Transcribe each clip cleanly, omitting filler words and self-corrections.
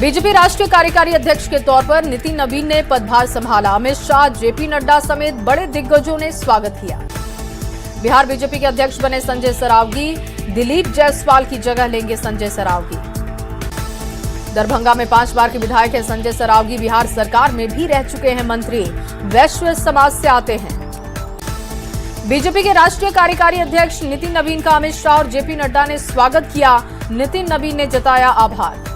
BJP राष्ट्रीय कार्यकारी अध्यक्ष के तौर पर नितिन नवीन ने पदभार संभाला। अमित शाह, जेपी नड्डा समेत बड़े दिग्गजों ने स्वागत किया। बिहार बीजेपी के अध्यक्ष बने संजय सरावगी, दिलीप जायसवाल की जगह लेंगे संजय सरावगी। दरभंगा में 5 बार के विधायक है संजय सरावगी, बिहार सरकार में भी रह चुके हैं मंत्री, वैश्य समाज से आते हैं। बीजेपी के राष्ट्रीय कार्यकारी अध्यक्ष नितिन नवीन का अमित शाह और जेपी नड्डा ने स्वागत किया। नितिन नवीन ने जताया आभार।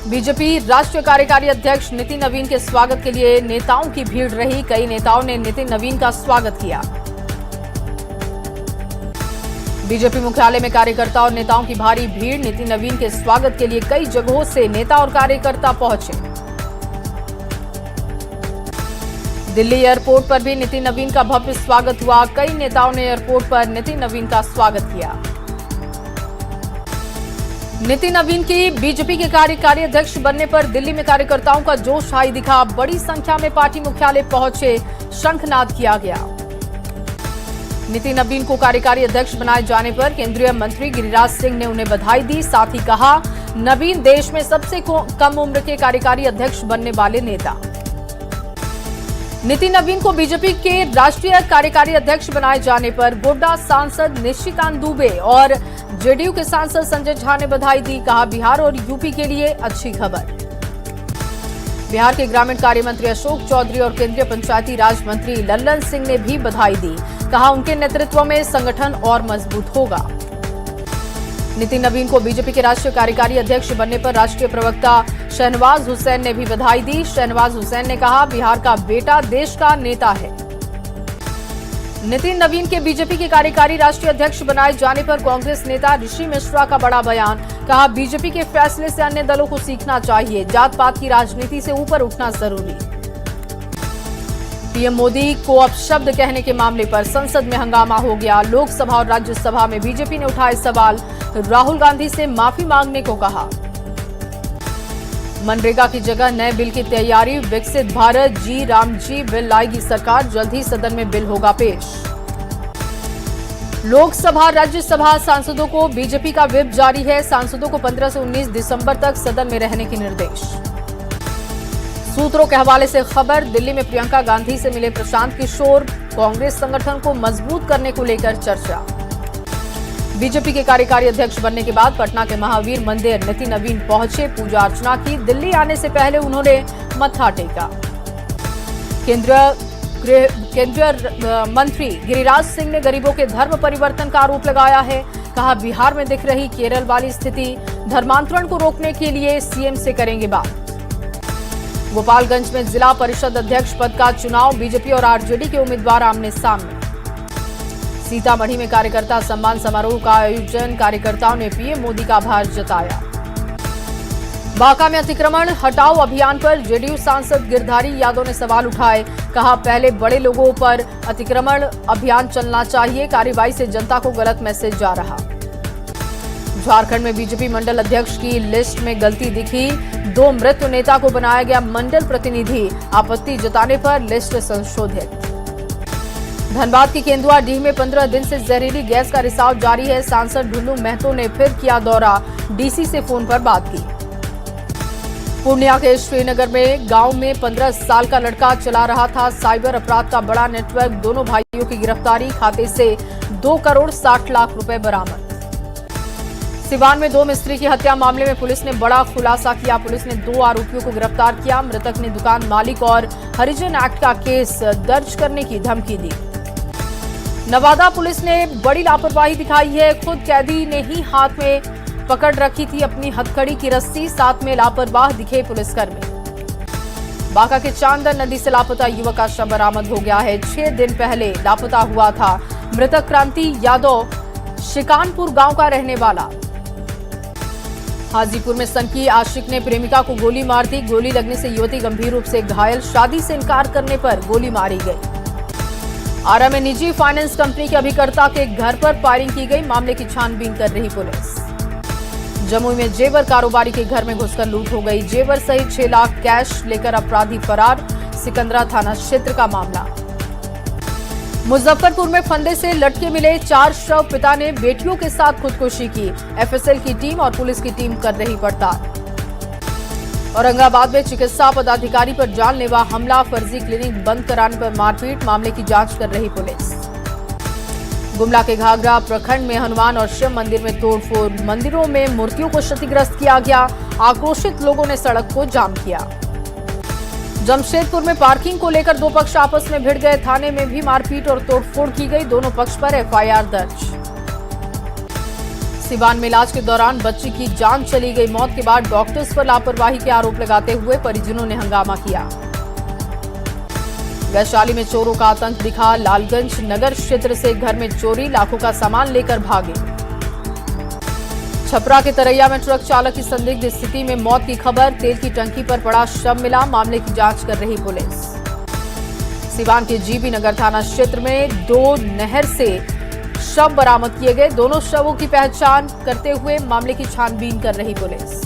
बीजेपी राष्ट्रीय कार्यकारी अध्यक्ष नितिन नवीन के स्वागत के लिए नेताओं की भीड़ रही। कई नेताओं ने नितिन नवीन का स्वागत किया। बीजेपी मुख्यालय में कार्यकर्ता और नेताओं की भारी भीड़। नितिन नवीन के स्वागत के लिए कई जगहों से नेता और कार्यकर्ता पहुंचे। दिल्ली एयरपोर्ट पर भी नितिन नवीन का भव्य स्वागत हुआ। कई नेताओं ने एयरपोर्ट पर नितिन नवीन का स्वागत किया। नितिन नवीन की बीजेपी के कार्यकारी अध्यक्ष बनने पर दिल्ली में कार्यकर्ताओं का जोश हाई दिखा। बड़ी संख्या में पार्टी मुख्यालय पहुंचे, शंखनाद किया गया। नितिन नवीन को कार्यकारी अध्यक्ष बनाए जाने पर केंद्रीय मंत्री गिरिराज सिंह ने उन्हें बधाई दी। साथ ही कहा, नवीन देश में सबसे कम उम्र के कार्यकारी अध्यक्ष बनने वाले नेता। नितिन नवीन को बीजेपी के राष्ट्रीय कार्यकारी अध्यक्ष बनाए जाने पर गोड्डा सांसद निशिकांत दुबे और जेडीयू के सांसद संजय झा ने बधाई दी। कहा, बिहार और यूपी के लिए अच्छी खबर। बिहार के ग्रामीण कार्य मंत्री अशोक चौधरी और केंद्रीय पंचायती राज मंत्री लल्लन सिंह ने भी बधाई दी। कहा, उनके नेतृत्व में संगठन और मजबूत होगा। नितिन नवीन को बीजेपी के राष्ट्रीय कार्यकारी अध्यक्ष बनने पर राष्ट्रीय प्रवक्ता शहनवाज हुसैन ने भी बधाई दी। शहनवाज हुसैन ने कहा, बिहार का बेटा देश का नेता है। नितिन नवीन के बीजेपी के कार्यकारी राष्ट्रीय अध्यक्ष बनाए जाने पर कांग्रेस नेता ऋषि मिश्रा का बड़ा बयान। कहा, बीजेपी के फैसले से अन्य दलों को सीखना चाहिए। जात पात की राजनीति से ऊपर उठना जरूरी। पीएम मोदी को अपशब्द कहने के मामले पर संसद में हंगामा हो गया। लोकसभा और राज्यसभा में बीजेपी ने उठाए सवाल। राहुल गांधी से माफी मांगने को कहा। मनरेगा की जगह नए बिल की तैयारी। विकसित भारत जी राम जी बिल लाएगी सरकार। जल्द ही सदन में बिल होगा पेश। लोकसभा राज्यसभा सांसदों को बीजेपी का व्हिप जारी है। सांसदों को 15 से 19 दिसंबर तक सदन में रहने के निर्देश। सूत्रों के हवाले से खबर, दिल्ली में प्रियंका गांधी से मिले प्रशांत किशोर। कांग्रेस संगठन को मजबूत करने को लेकर चर्चा। बीजेपी के कार्यकारी अध्यक्ष बनने के बाद पटना के महावीर मंदिर नितिन नवीन पहुंचे, पूजा अर्चना की। दिल्ली आने से पहले उन्होंने मत्था टेका। केंद्रीय मंत्री गिरिराज सिंह ने गरीबों के धर्म परिवर्तन का आरोप लगाया है। कहा, बिहार में दिख रही केरल वाली स्थिति, धर्मांतरण को रोकने के लिए सीएम से करेंगे बात। गोपालगंज में जिला परिषद अध्यक्ष पद का चुनाव। बीजेपी और आरजेडी के उम्मीदवार आमने सामने। सीतामढ़ी में कार्यकर्ता सम्मान समारोह का आयोजन। कार्यकर्ताओं ने पीएम मोदी का आभार जताया। बांका में अतिक्रमण हटाओ अभियान पर जेडीयू सांसद गिरधारी यादव ने सवाल उठाए। कहा, पहले बड़े लोगों पर अतिक्रमण अभियान चलना चाहिए। कार्रवाई से जनता को गलत मैसेज जा रहा। झारखंड में बीजेपी मंडल अध्यक्ष की लिस्ट में गलती दिखी। 2 मृत नेता को बनाया गया मंडल प्रतिनिधि। आपत्ति जताने पर लिस्ट संशोधित। धनबाद की केंदुआडीह में 15 दिन से जहरीली गैस का रिसाव जारी है। सांसद ढुल्लू महतो ने फिर किया दौरा, डीसी से फोन पर बात की। पूर्णिया के श्रीनगर में गांव में 15 साल का लड़का चला रहा था साइबर अपराध का बड़ा नेटवर्क। दोनों भाइयों की गिरफ्तारी। खाते से 2 करोड़ 60 लाख रुपए बरामद। सिवान में 2 मिस्त्री की हत्या मामले में पुलिस ने बड़ा खुलासा किया। पुलिस ने 2 आरोपियों को गिरफ्तार किया। मृतक ने दुकान मालिक और हरिजन एक्ट का केस दर्ज करने की धमकी दी। नवादा पुलिस ने बड़ी लापरवाही दिखाई है। खुद कैदी ने ही हाथ में पकड़ रखी थी अपनी हथकड़ी की रस्सी। साथ में लापरवाह दिखे पुलिसकर्मी। बांका के चांदन नदी से लापता युवक का शव बरामद हो गया है। 6 दिन पहले लापता हुआ था। मृतक क्रांति यादव शिकानपुर गांव का रहने वाला। हाजीपुर में सनकी आशिक ने प्रेमिका को गोली मार दी। गोली लगने से युवती गंभीर रूप से घायल। शादी से इनकार करने पर गोली मारी गई। आरा में निजी फाइनेंस कंपनी के अभिकर्ता के घर पर फायरिंग की गई। मामले की छानबीन कर रही पुलिस। जमुई में जेवर कारोबारी के घर में घुसकर लूट हो गई। जेवर सहित 6 लाख कैश लेकर अपराधी फरार। सिकंदरा थाना क्षेत्र का मामला। मुजफ्फरपुर में फंदे से लटके मिले 4 शव, पिता ने बेटियों के साथ खुदकुशी की। एफएसएल की टीम और पुलिस की टीम कर रही पड़ताल। औरंगाबाद में चिकित्सा पदाधिकारी पर जानलेवा हमला, फर्जी क्लिनिक बंद कराने पर मारपीट, मामले की जांच कर रही पुलिस। गुमला के घाघरा प्रखंड में हनुमान और शिव मंदिर में तोड़फोड़, मंदिरों में मूर्तियों को क्षतिग्रस्त किया गया। आक्रोशित लोगों ने सड़क को जाम किया। जमशेदपुर में पार्किंग को लेकर 2 पक्ष आपस में भिड़ गए, थाने में भी मारपीट और तोड़फोड़ की गई, दोनों पक्ष पर एफआईआर दर्ज। सिवान में इलाज के दौरान बच्ची की जान चली गई, मौत के बाद डॉक्टर्स पर लापरवाही के आरोप लगाते हुए परिजनों ने हंगामा किया। वैशाली में चोरों का आतंक दिखा, लालगंज नगर क्षेत्र से घर में चोरी, लाखों का सामान लेकर भागे। छपरा के तरैया में ट्रक चालक की संदिग्ध स्थिति में मौत की खबर, तेल की टंकी पर पड़ा शव मिला, मामले की जांच कर रही पुलिस। सिवान के जीबी नगर थाना क्षेत्र में 2 नहर से शव बरामद किए गए, दोनों शवों की पहचान करते हुए मामले की छानबीन कर रही पुलिस।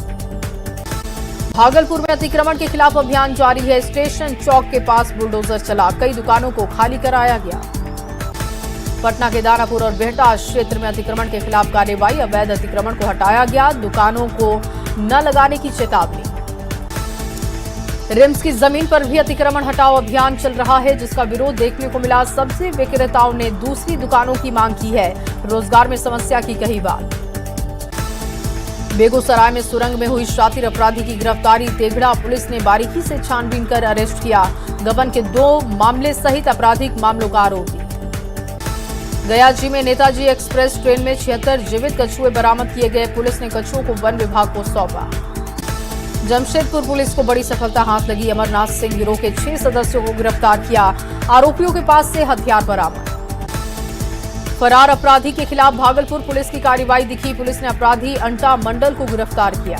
भागलपुर में अतिक्रमण के खिलाफ अभियान जारी है, स्टेशन चौक के पास बुलडोजर चला, कई दुकानों को खाली कराया गया। पटना के दानापुर और बेहटा क्षेत्र में अतिक्रमण के खिलाफ कार्रवाई, अवैध अतिक्रमण को हटाया गया, दुकानों को न लगाने की चेतावनी। रिम्स की जमीन पर भी अतिक्रमण हटाओ अभियान चल रहा है, जिसका विरोध देखने को मिला। सब्जी विक्रेताओं ने दूसरी दुकानों की मांग की है, रोजगार में समस्या की कही बात। बेगूसराय में सुरंग में हुई शातिर अपराधी की गिरफ्तारी, तेघड़ा पुलिस ने बारीकी से छानबीन कर अरेस्ट किया। गबन के 2 मामले सहित आपराधिक मामलों का आरोपी। गयाजी में नेताजी एक्सप्रेस ट्रेन में 76 जीवित कछुए बरामद किए गए, पुलिस ने कछुओं को वन विभाग को सौंपा। जमशेदपुर पुलिस को बड़ी सफलता हाथ लगी, अमरनाथ सिंह गिरोह के 6 सदस्यों को गिरफ्तार किया, आरोपियों के पास से हथियार बरामद। फरार अपराधी के खिलाफ भागलपुर पुलिस की कार्रवाई दिखी, पुलिस ने अपराधी अंटा मंडल को गिरफ्तार किया।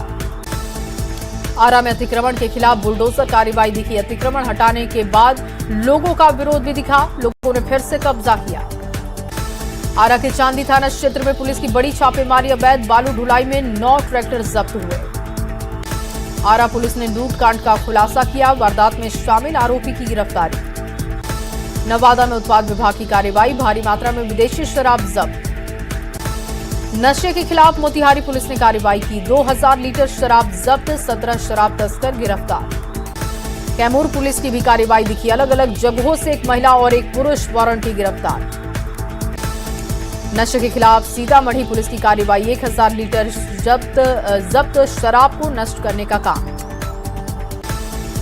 आरा में अतिक्रमण के खिलाफ बुलडोजर कार्रवाई दिखी, अतिक्रमण हटाने के बाद लोगों का विरोध भी दिखा, लोगों ने फिर से कब्जा किया। आरा के चांदी थाना क्षेत्र में पुलिस की बड़ी छापेमारी, अवैध बालू ढुलाई में 9 ट्रैक्टर जब्त हुए। आरा पुलिस ने लूटकांड का खुलासा किया, वारदात में शामिल आरोपी की गिरफ्तारी। नवादा में उत्पाद विभाग की कार्रवाई, भारी मात्रा में विदेशी शराब जब्त। नशे के खिलाफ मोतिहारी पुलिस ने कार्रवाई की, 2000 लीटर शराब जब्त, 17 शराब तस्कर गिरफ्तार। कैमूर पुलिस की भी कार्रवाई दिखी, अलग अलग जगहों से एक महिला और एक पुरुष वारंटी गिरफ्तार। नशे के खिलाफ सीतामढ़ी पुलिस की कार्रवाई, 1000 लीटर जब्त शराब को नष्ट करने का काम।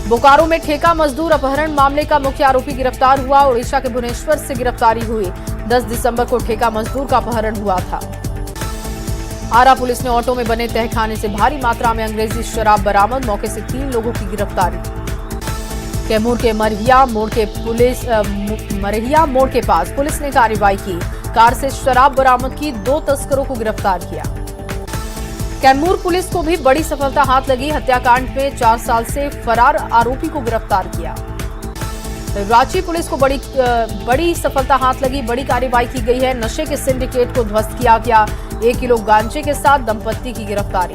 बोकारो में ठेका मजदूर अपहरण मामले का मुख्य आरोपी गिरफ्तार हुआ, ओडिशा के भुवनेश्वर से गिरफ्तारी हुई। 10 दिसंबर को ठेका मजदूर का अपहरण हुआ था। आरा पुलिस ने ऑटो में बने तहखाने से भारी मात्रा में अंग्रेजी शराब बरामद, मौके से 3 लोगों की गिरफ्तारी। कैमूर के मरहिया मोड़ के पास पुलिस ने कार्रवाई की, कार से शराब बरामद की, 2 तस्करों को गिरफ्तार किया। कैमूर पुलिस को भी बड़ी सफलता हाथ लगी, हत्याकांड में 4 साल से फरार आरोपी को गिरफ्तार किया। रांची पुलिस को बड़ी सफलता हाथ लगी, बड़ी कार्रवाई की गई है, नशे के सिंडिकेट को ध्वस्त किया गया, 1 किलो गांजे के साथ दंपत्ति की गिरफ्तारी।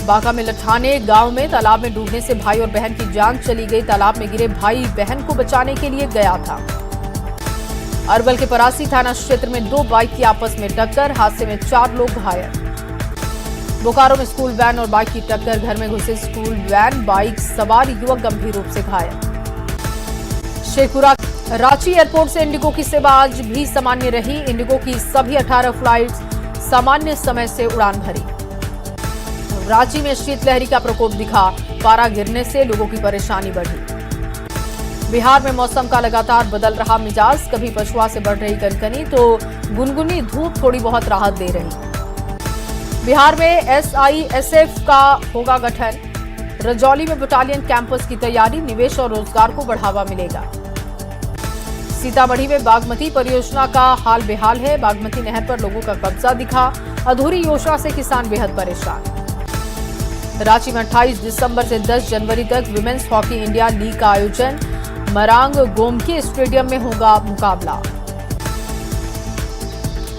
बांका में लठाने गांव में तालाब में डूबने से भाई और बहन की जान चली गई, तालाब में गिरे भाई बहन को बचाने के लिए गया था। अरवल के परासी थाना क्षेत्र में 2 बाइक की आपस में टक्कर, हादसे में 4 लोग घायल। बोकारो में स्कूल वैन और बाइक की टक्कर, घर में घुसे स्कूल वैन, बाइक सवार युवक गंभीर रूप से घायल। शेखपुरा रांची एयरपोर्ट से इंडिगो की सेवा आज भी सामान्य रही, इंडिगो की सभी 18 फ्लाइट्स सामान्य समय से उड़ान भरी। रांची में शीतलहरी का प्रकोप दिखा, पारा गिरने से लोगों की परेशानी बढ़ी। बिहार में मौसम का लगातार बदल रहा मिजाज, कभी पछुआ से बढ़ रही कनकनी तो गुनगुनी धूप थोड़ी बहुत राहत दे रही। बिहार में SISF का होगा गठन, रजौली में बटालियन कैंपस की तैयारी, निवेश और रोजगार को बढ़ावा मिलेगा। सीतामढ़ी में बागमती परियोजना का हाल बेहाल है, बागमती नहर पर लोगों का कब्जा दिखा, अधूरी योजना से किसान बेहद परेशान। रांची में 28 दिसंबर से 10 जनवरी तक विमेंस हॉकी इंडिया लीग का आयोजन, मरांग गोमके स्टेडियम में होगा मुकाबला।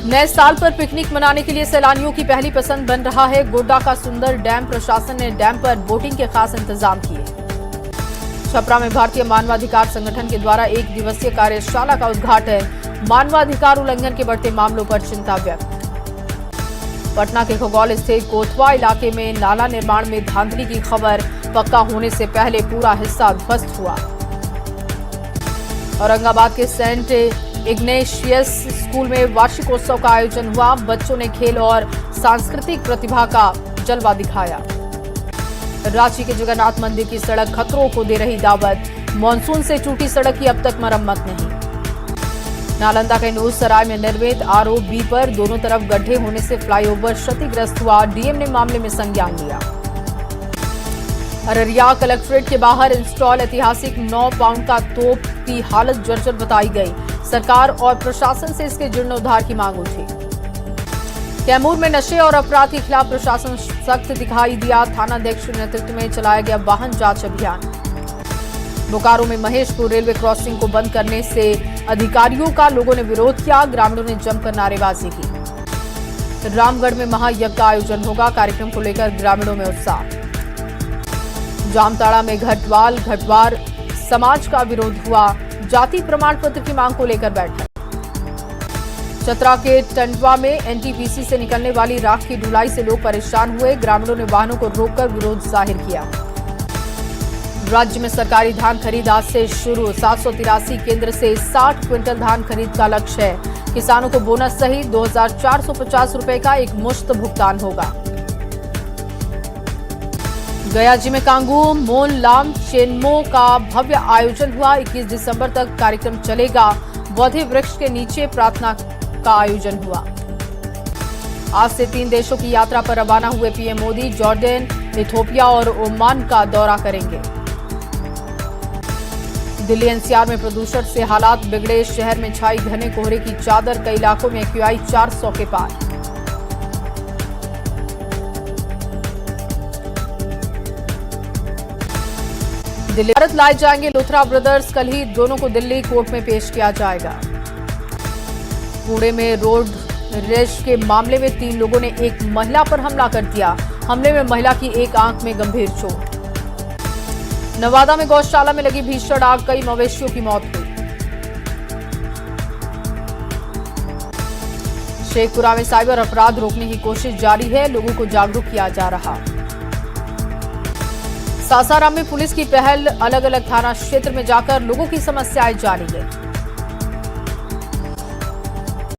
नए साल पर पिकनिक मनाने के लिए सैलानियों की पहली पसंद बन रहा है गोड्डा का सुंदर डैम, प्रशासन ने डैम पर बोटिंग के खास इंतजाम किए। छपरा में भारतीय मानवाधिकार संगठन के द्वारा एक दिवसीय कार्यशाला का उद्घाटन। मानवाधिकार उल्लंघन के बढ़ते मामलों पर चिंता व्यक्त। पटना के खगौल स्थित कोतवा इलाके में नाला निर्माण में धांधली की खबर। पक्का होने से पहले पूरा हिस्सा ध्वस्त हुआ। औरंगाबाद के सेंट इग्नेशियस स्कूल में वार्षिकोत्सव का आयोजन हुआ। बच्चों ने खेल और सांस्कृतिक प्रतिभा का जलवा दिखाया। रांची के जगन्नाथ मंदिर की सड़क खतरों को दे रही दावत। मानसून से टूटी सड़क की अब तक मरम्मत नहीं। नालंदा के नूर सराय में निर्मित आरओबी पर दोनों तरफ गड्ढे होने से फ्लाईओवर क्षतिग्रस्त हुआ। डीएम ने मामले में संज्ञान लिया। अररिया कलेक्ट्रेट के बाहर इंस्टॉल ऐतिहासिक 9 पाउंड का तोप की हालत जर्जर बताई गई। सरकार और प्रशासन से इसके जीर्णोद्धार की मांग उठी। कैमूर में नशे और अपराध के खिलाफ प्रशासन सख्त दिखाई दिया। थानाध्यक्ष के नेतृत्व में चलाया गया वाहन जांच अभियान। बोकारो में महेशपुर रेलवे क्रॉसिंग को बंद करने से अधिकारियों का लोगों ने विरोध किया। ग्रामीणों ने जमकर नारेबाजी की। रामगढ़ में महायज्ञ का आयोजन होगा। कार्यक्रम को लेकर ग्रामीणों में उत्साह। जामताड़ा में घटवार समाज का विरोध हुआ। जाति प्रमाण पत्र की मांग को लेकर बैठक। चतरा के टंडवा में एनटीपीसी से निकलने वाली राख की ढुलाई से लोग परेशान हुए। ग्रामीणों ने वाहनों को रोककर विरोध जाहिर किया। राज्य में सरकारी धान खरीद आज से शुरू। 783 केंद्र से 60 क्विंटल धान खरीद का लक्ष्य है। किसानों को बोनस सहित 2450 रुपए का एक मुश्त भुगतान होगा। गया जी में कांगू मोन लाम चेनमो का भव्य आयोजन हुआ। 21 दिसंबर तक कार्यक्रम चलेगा। बोधि वृक्ष के नीचे प्रार्थना का आयोजन हुआ। आज से 3 देशों की यात्रा पर रवाना हुए पीएम मोदी जॉर्डन, इथियोपिया और ओमान का दौरा करेंगे। दिल्ली एनसीआर में प्रदूषण से हालात बिगड़े। शहर में छाई घने कोहरे की चादर। कई इलाकों में एक्यूआई 400 के पार। दिल्ली भारत लाए जाएंगे लोथरा ब्रदर्स। कल ही दोनों को दिल्ली कोर्ट में पेश किया जाएगा। पुणे में रोड रेश के मामले में 3 लोगों ने एक महिला पर हमला कर दिया। हमले में महिला की एक आंख में गंभीर चोट। नवादा में गौशाला में लगी भीषण आग। कई मवेशियों की मौत हुई। शेखपुरा में साइबर अपराध रोकने की कोशिश जारी है। लोगों को जागरूक किया जा रहा। सासाराम में पुलिस की पहल। अलग अलग थाना क्षेत्र में जाकर लोगों की समस्याएं जानी गई।